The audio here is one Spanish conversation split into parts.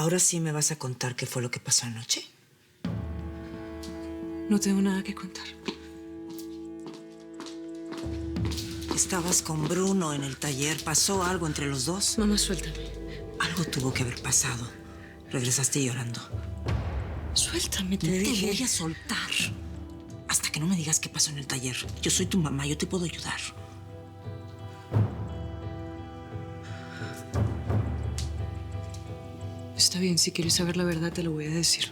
Ahora sí me vas a contar qué fue lo que pasó anoche. No tengo nada que contar. Estabas con Bruno en el taller. ¿Pasó algo entre los dos? Mamá, suéltame. Algo tuvo que haber pasado. Regresaste llorando. Suéltame, te No dije. te voy a soltar hasta que no me digas qué pasó en el taller. Yo soy tu mamá, yo te puedo ayudar. Está bien, si quieres saber la verdad te lo voy a decir.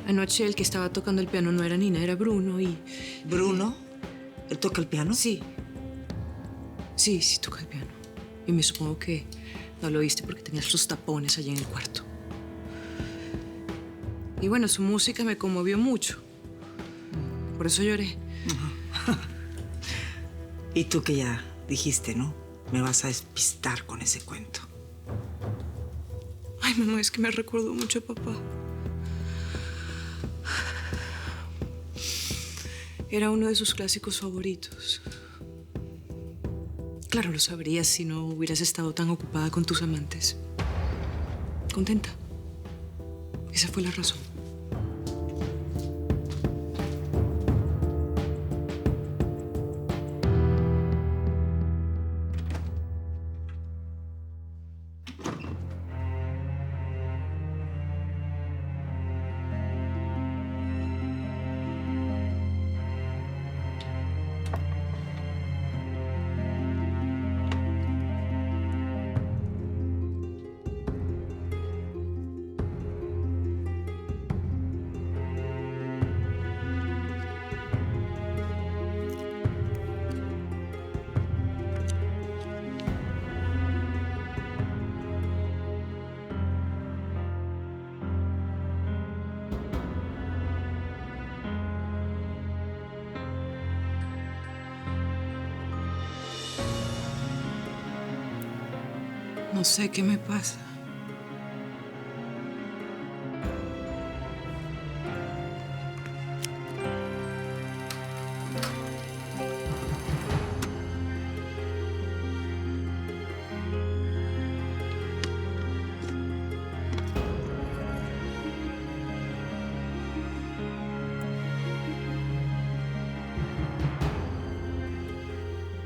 Anoche el que estaba tocando el piano no era Nina, era Bruno y... ¿Bruno? ¿Él toca el piano? Sí. Sí toca el piano. Y me supongo que no lo oíste porque tenías sus tapones allí en el cuarto. Y bueno, su música me conmovió mucho. Por eso lloré. Y tú que ya dijiste, ¿no? Me vas a despistar con ese cuento. Ay, mamá, es que me recordó mucho a papá. Era uno de sus clásicos favoritos. Claro, lo sabrías si no hubieras estado tan ocupada con tus amantes. ¿Contenta? Esa fue la razón. No sé qué me pasa.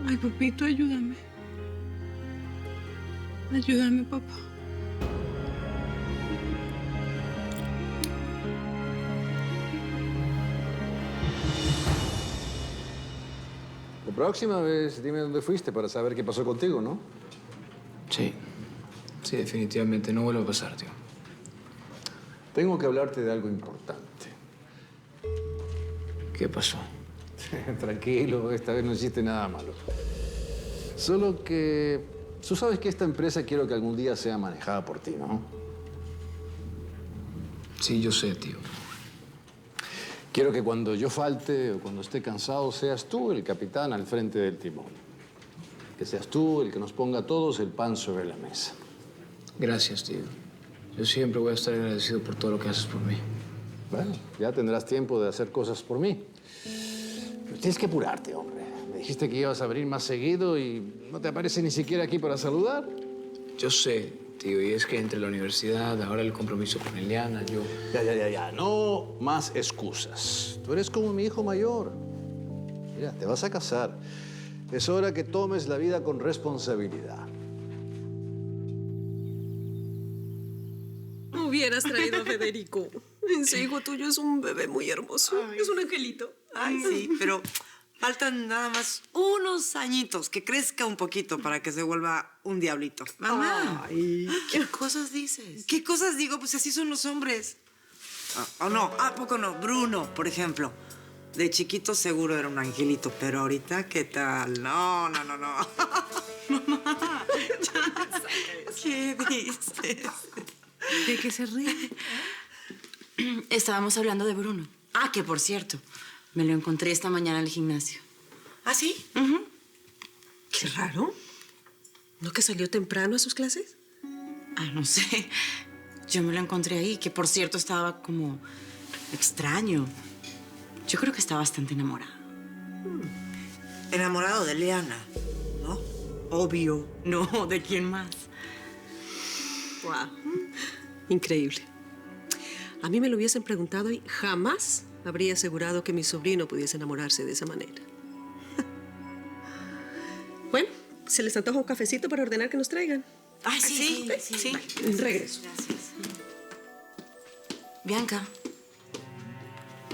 Ay, papito, ayúdame. Ayúdame, papá. La próxima vez, dime dónde fuiste para saber qué pasó contigo, ¿no? Sí. Sí, definitivamente. No vuelve a pasar, tío. Tengo que hablarte de algo importante. ¿Qué pasó? Tranquilo, esta vez no hiciste nada malo. Solo que tú sabes que esta empresa quiero que algún día sea manejada por ti, ¿no? Sí, yo sé, tío. Quiero que cuando yo falte o cuando esté cansado seas tú el capitán al frente del timón. Que seas tú el que nos ponga a todos el pan sobre la mesa. Gracias, tío. Yo siempre voy a estar agradecido por todo lo que haces por mí. Bueno, ya tendrás tiempo de hacer cosas por mí. Pero tienes que apurarte, hombre. Me dijiste que ibas a venir más seguido y no te apareces ni siquiera aquí para saludar. Yo sé, tío, y es que entre la universidad, ahora el compromiso con Eliana, yo... Ya. No más excusas. Tú eres como mi hijo mayor. Mira, te vas a casar. Es hora que tomes la vida con responsabilidad. No hubieras traído a Federico. Ese hijo tuyo es un bebé muy hermoso. Ay. Es un angelito. Ay, sí, pero faltan nada más unos añitos, que crezca un poquito para que se vuelva un diablito. Mamá, Ay, ¿qué cosas dices? ¿qué cosas digo? Pues así son los hombres. ¿O no? ¿A poco no? Bruno, por ejemplo. De chiquito seguro era un angelito, pero ahorita, ¿qué tal? No. Mamá, ya sabes. ¿Qué dices? ¿De qué se ríe? Estábamos hablando de Bruno. Ah, que por cierto, me lo encontré esta mañana en el gimnasio. ¿Ah, sí? Qué raro. ¿No que salió temprano a sus clases? Ah, no sé. Yo me lo encontré ahí, que por cierto estaba como extraño. Yo creo que está bastante enamorado. Enamorado de Leana, ¿no? Obvio. No, ¿de quién más? Wow. Increíble. A mí me lo hubiesen preguntado y jamás habría asegurado que mi sobrino pudiese enamorarse de esa manera. Bueno, ¿se les antoja un cafecito para ordenar que nos traigan? Ay, sí. Regreso. Gracias. Bianca,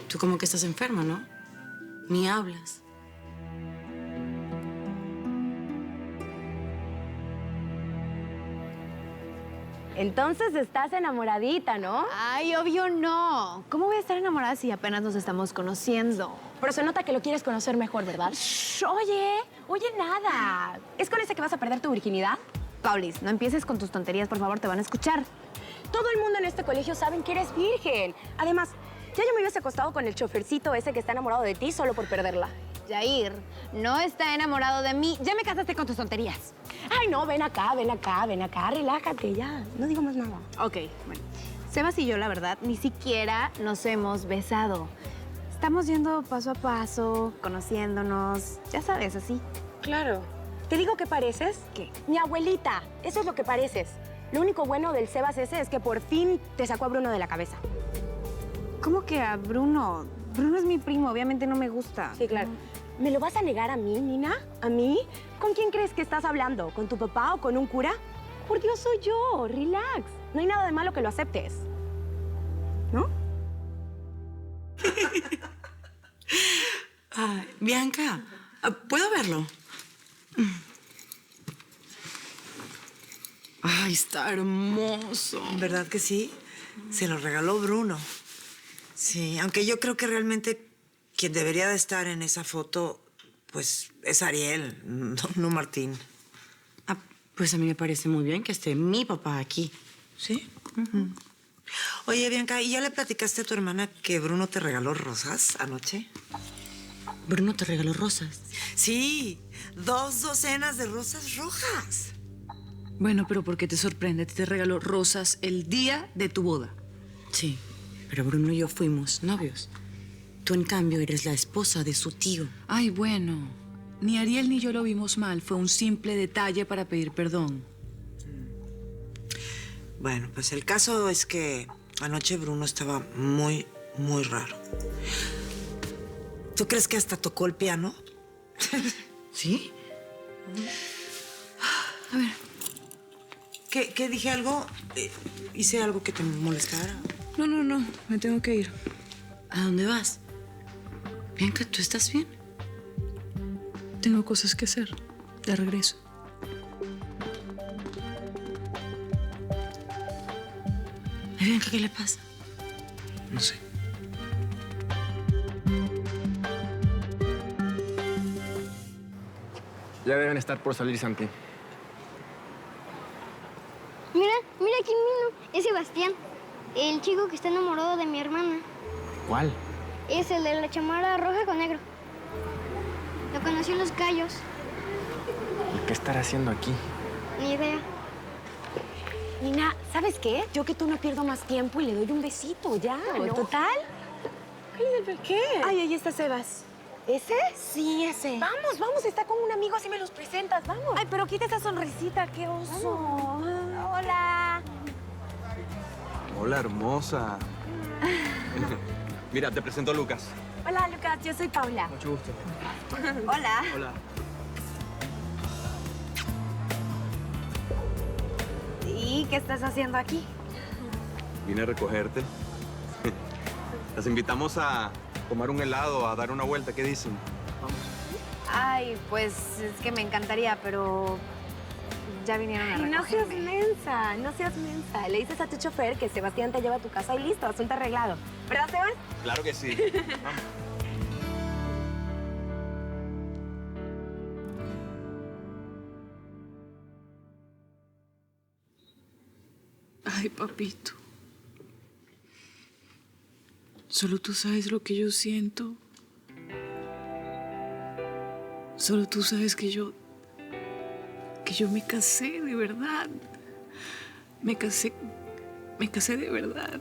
tú como que estás enferma, ¿no? Ni hablas. Entonces estás enamoradita, ¿no? Ay, obvio no. ¿Cómo voy a estar enamorada si apenas nos estamos conociendo? Pero se nota que lo quieres conocer mejor, ¿verdad? Shh, oye, nada. ¿Es con ese que vas a perder tu virginidad? Paulis, no empieces con tus tonterías, por favor, te van a escuchar. Todo el mundo en este colegio sabe que eres virgen. Además, ya yo me hubiese acostado con el chofercito ese que está enamorado de ti solo por perderla. Jair, no está enamorado de mí. Ya me casaste con tus tonterías. Ay, no, ven acá, relájate ya. No digo más nada. Ok, bueno. Sebas y yo, la verdad, ni siquiera nos hemos besado. Estamos yendo paso a paso, conociéndonos, ya sabes, así. Claro. ¿Te digo qué pareces? ¿Qué? Mi abuelita. Eso es lo que pareces. Lo único bueno del Sebas ese es que por fin te sacó a Bruno de la cabeza. ¿Cómo que a Bruno? Bruno es mi primo, obviamente no me gusta. Sí, claro. ¿Me lo vas a negar a mí, Nina? ¿A mí? ¿Con quién crees que estás hablando? ¿Con tu papá o con un cura? Por Dios, soy yo. Relax. No hay nada de malo que lo aceptes. ¿No? Ay, Bianca, ¿puedo verlo? Ay, está hermoso. ¿Verdad que sí? Se lo regaló Bruno. Sí, aunque yo creo que realmente quien debería de estar en esa foto, pues, es Ariel, no Martín. Ah, pues a mí me parece muy bien que esté mi papá aquí. ¿Sí? Oye, Bianca, ¿y ya le platicaste a tu hermana que Bruno te regaló rosas anoche? Bruno te regaló rosas. Sí, 2 docenas de rosas rojas. Bueno, pero ¿por qué te sorprende? Te regaló rosas el día de tu boda. Sí, pero Bruno y yo fuimos novios. Tú, en cambio, eres la esposa de su tío. Ay, bueno. Ni Ariel ni yo lo vimos mal. Fue un simple detalle para pedir perdón. Bueno, pues el caso es que anoche Bruno estaba muy, muy raro. ¿Tú crees que hasta tocó el piano? ¿Sí? A ver. ¿Qué dije algo? ¿Hice algo que te molestara? No. Me tengo que ir. ¿A dónde vas? Bianca, ¿tú estás bien? Tengo cosas que hacer. De regreso. Ay, Bianca, ¿qué le pasa? No sé. Ya deben estar por salir, Santi. Mira quién vino. Es Sebastián, el chico que está enamorado de mi hermana. ¿Cuál? Es el de la chamarra roja con negro. Lo conocí en Los Cayos. ¿Y qué estará haciendo aquí? Ni idea. Nina, ¿sabes qué? Yo que tú no pierdo más tiempo y le doy un besito, ya. ¿no? ¿Total? ¿Qué? Ay, ahí está Sebas. ¿Ese? Sí, ese. Vamos, está con un amigo, así me los presentas, vamos. Ay, pero quita esa sonrisita, qué oso. Hola. Hola, hermosa. Mira, te presento a Lucas. Hola, Lucas, yo soy Paula. Mucho gusto. Hola. Hola. ¿Y qué estás haciendo aquí? Vine a recogerte. Las invitamos a tomar un helado, a dar una vuelta. ¿Qué dicen? Ay, pues es que me encantaría, pero ya vinieron a No seas recogerme. no seas mensa. Le dices a tu chofer que Sebastián te lleva a tu casa y listo, asunto arreglado. ¿Verdad, Sebas? Claro que sí. Vamos. Ay, papito. Solo tú sabes lo que yo siento. Solo tú sabes que yo me casé de verdad. Me casé de verdad.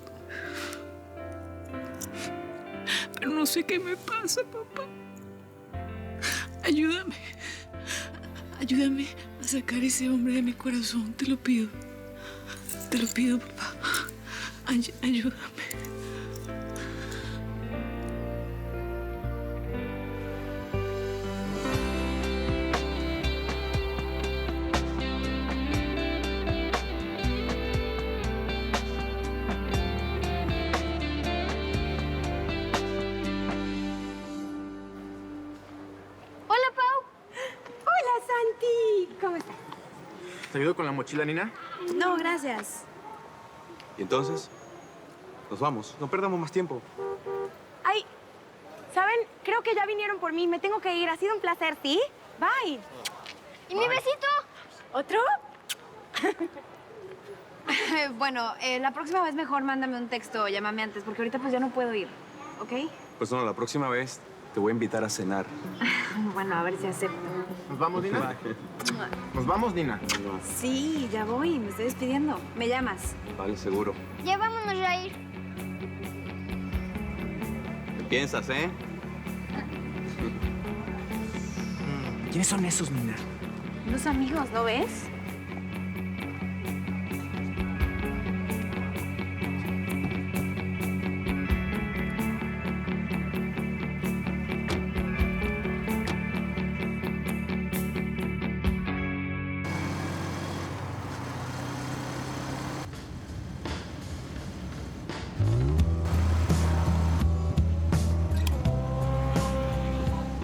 Pero no sé qué me pasa, papá. Ayúdame. Ayúdame a sacar ese hombre de mi corazón, te lo pido. Te lo pido, papá. Ayúdame. Hola, Pau. Hola, Santi. ¿Cómo estás? ¿Te ayudo con la mochila, Nina? No, gracias. ¿Y entonces? Nos vamos. No perdamos más tiempo. Ay, ¿saben? Creo que ya vinieron por mí. Me tengo que ir. Ha sido un placer, ¿sí? Bye. ¿Y mi besito? ¿Otro? Bueno, la próxima vez mejor mándame un texto o llámame antes, porque ahorita pues ya no puedo ir, ¿ok? Pues no, la próxima vez te voy a invitar a cenar. Bueno, a ver si acepto. ¿Nos vamos, Nina? ¿Nos vamos, Nina? Sí, ya voy, me estoy despidiendo. Me llamas. Vale, seguro. Ya vámonos, Jair. ¿Qué piensas, eh? ¿Quiénes son esos, Nina? Unos amigos, ¿no ves?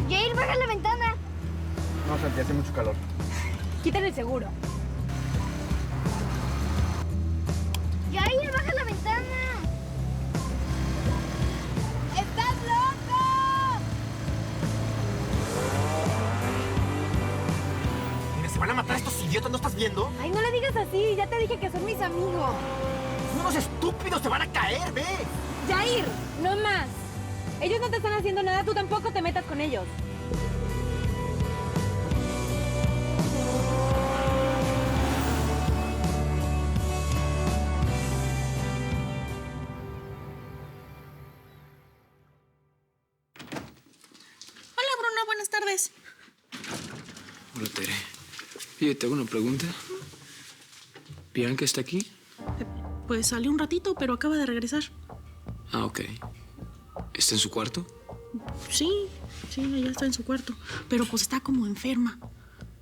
Jair, baja la ventana. No, Santi, hace mucho calor. Quiten el seguro. Jair, baja la ventana. ¡Estás loco! Nina, se van a matar a estos idiotas, ¿no estás viendo? Ay, no le digas así. Ya te dije que son mis amigos. Son unos estúpidos, se van a caer, ve. Jair, no más. Ellos no te están haciendo nada. Tú tampoco te metas con ellos. Hola, Bruno. Buenas tardes. Hola, Tere. Oye, te hago una pregunta. ¿Bianca está aquí? Pues salió un ratito, pero acaba de regresar. Ah, ok. ¿Está en su cuarto? Sí, ella está en su cuarto. Pero pues está como enferma.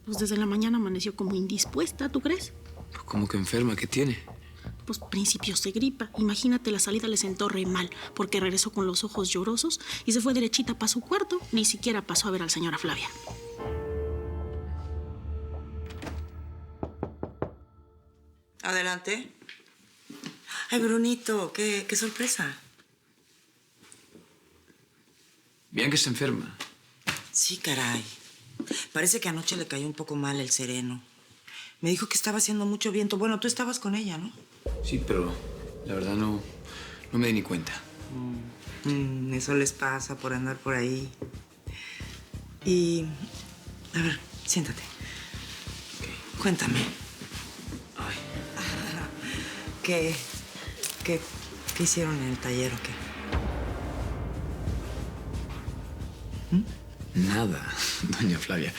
Pues desde la mañana amaneció como indispuesta, ¿tú crees? ¿Cómo que enferma? ¿Qué tiene? Pues principios de gripa. Imagínate, la salida le sentó re mal porque regresó con los ojos llorosos y se fue derechita para su cuarto. Ni siquiera pasó a ver a la señora Flavia. Adelante. Ay, Brunito, qué sorpresa. Bianca está enferma. Sí, caray. Parece que anoche le cayó un poco mal el sereno. Me dijo que estaba haciendo mucho viento. Bueno, tú estabas con ella, ¿no? Sí, pero la verdad no me di ni cuenta. Eso les pasa por andar por ahí. Y... A ver, siéntate. Cuéntame. Ay. ¿Qué hicieron en el taller o qué? Nada, doña Flavia.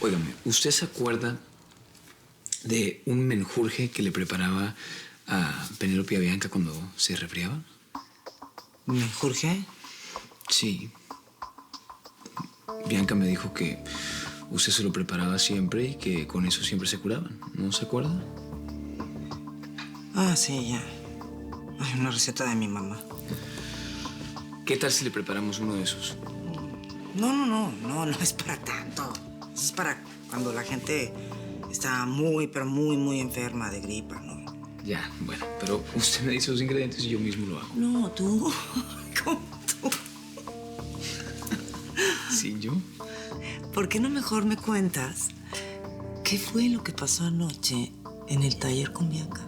Óigame, ¿usted se acuerda de un menjurje que le preparaba a Penélope y a Bianca cuando se resfriaban? ¿Menjurje? Sí. Bianca me dijo que usted se lo preparaba siempre y que con eso siempre se curaban. ¿No se acuerda? Ah, sí, ya. Ay, una receta de mi mamá. ¿Qué tal si le preparamos uno de esos? No es para tanto. Eso es para cuando la gente está muy, pero muy enferma de gripa, ¿no? Ya, bueno, pero usted me dice los ingredientes y yo mismo lo hago. No, tú. ¿Cómo tú? ¿Sí, yo? ¿Por qué no mejor me cuentas qué fue lo que pasó anoche en el taller con Bianca?